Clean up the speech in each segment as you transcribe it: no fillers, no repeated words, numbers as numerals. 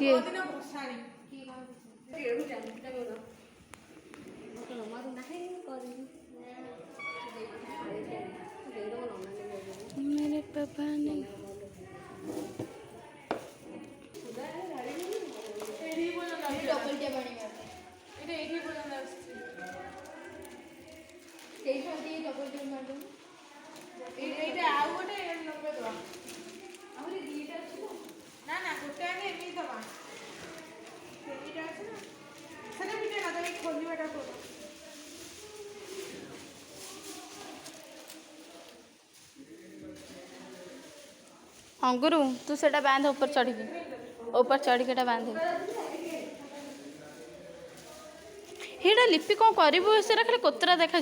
किए मेरे पापा ने हाँ गुरु तू सेटा बांध ऊपर चढ़ी के बांध हेड़ा लिपि कौन करू से खाली कोतरा देखा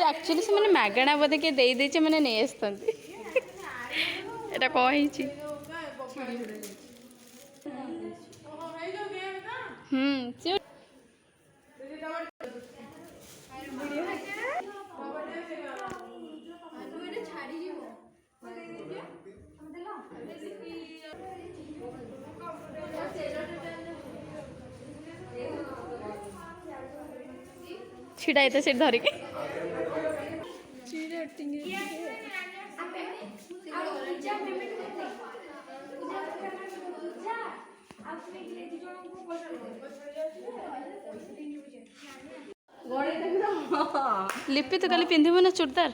एक्चुअली से मैंने मागणा बोधे किए दे मैंने नहीं आसता कौन छिड़ा तो से धरिक लिपि तो खाली पिंधबू ना चूड़दार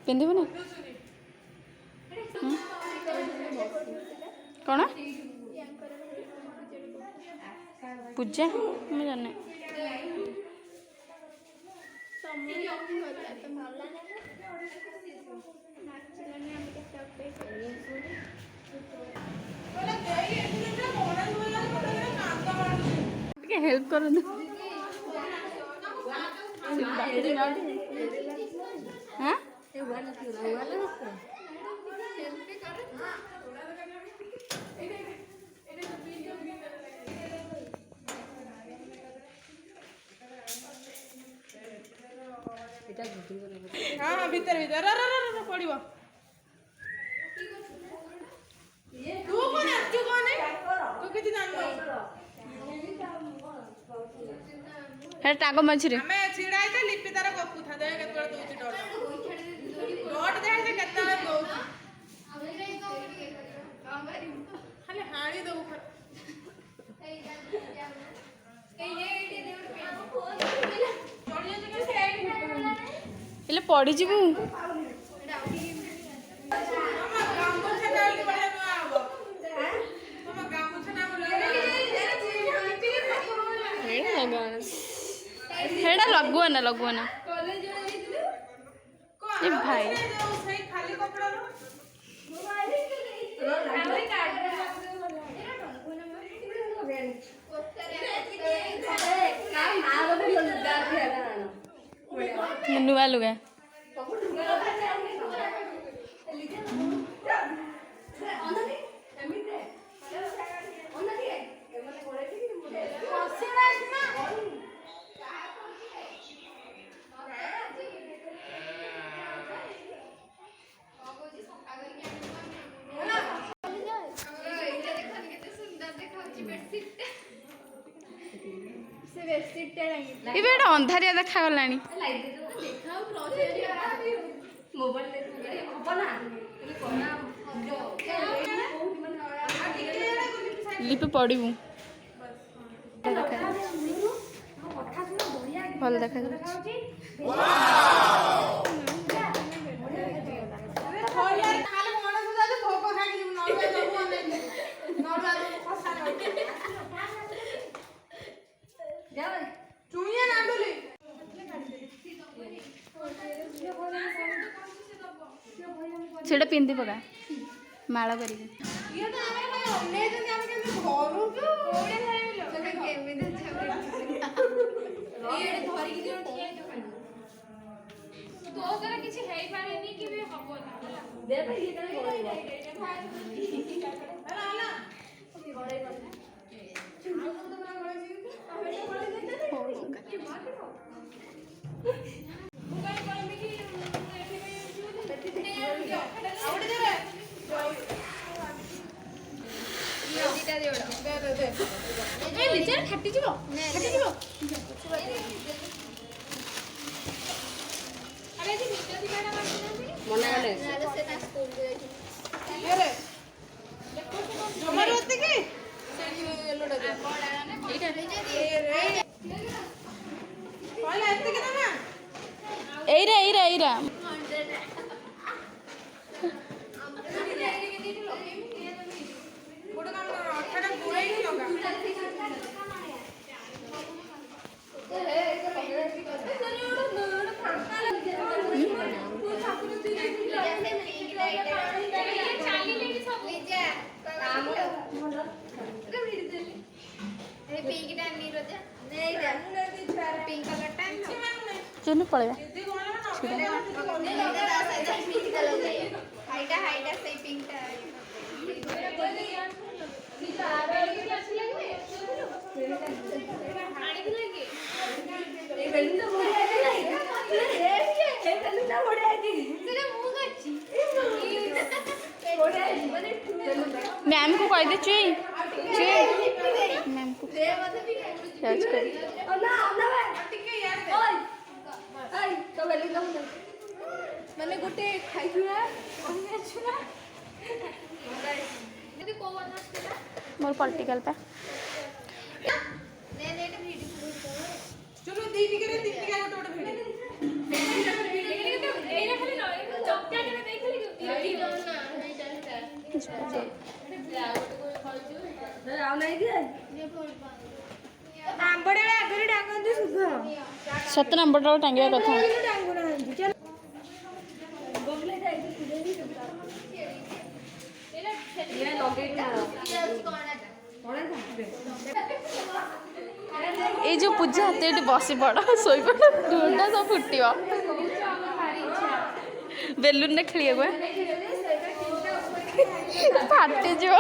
पिंधबू ना कौन पूजा मैं जाने हेल्प कर हाँ भीतर भीतर पड़ो तू कौन तू कौन तू किती टाग मझे छिड़ा लिपि तार गपु था दे केतल दूची डट दे से केतल दउची खाली हाणी दउ पड़ी जीवु हेड़ा लगुआना ए भाई नुआ लुगा अंधारिया देखा गला लिपि पड़ू भल देखा सेटा पिंधि पका माला कर ନିଜର ଫାଟିଯିବ ଫାଟିଯିବ। ଆରେ ଆଜି ନିଜ ଦିନଟା ମାସିନାହାନ୍ତି ମନା କଲେ ଜମାରୁ ଏତିକି ଏଇଟା କହିଲା ଏତିକି ନା ଏଇରା ଗୋଟେ କାମ କର ଅଠାଟା ଗୁଳେଇକି ଲଗା चुनु पड़ेगा मैम को कह दे चुई मैम को जांच कर ମାନେ ଗୋଟେ ଖାଇଥିବା मोर पॉलिटिकल पे चलो दीदी के दीदी का ଗୋଟେ ଭିଡି ଏଇରା ଖାଲି ଚକ୍କା କେବେ ଦେଖିଲି ଆଉ ନାଇଁ ଦିଏ ଆମ୍ବଡା ଆଗରେ ଡାଙ୍ଗନ୍ତି ଶୁଭ सत नंबर टांगिया कथा ଡାଙ୍ଗୁ ନାହାନ୍ତି ଚଲ ବଗଲେ ଯାଇକି ये लगे ये जो पूजा हाथे बसी पड़ शोई पड़ ढोलटा सब फुट बेलून ने खेल फाटे जो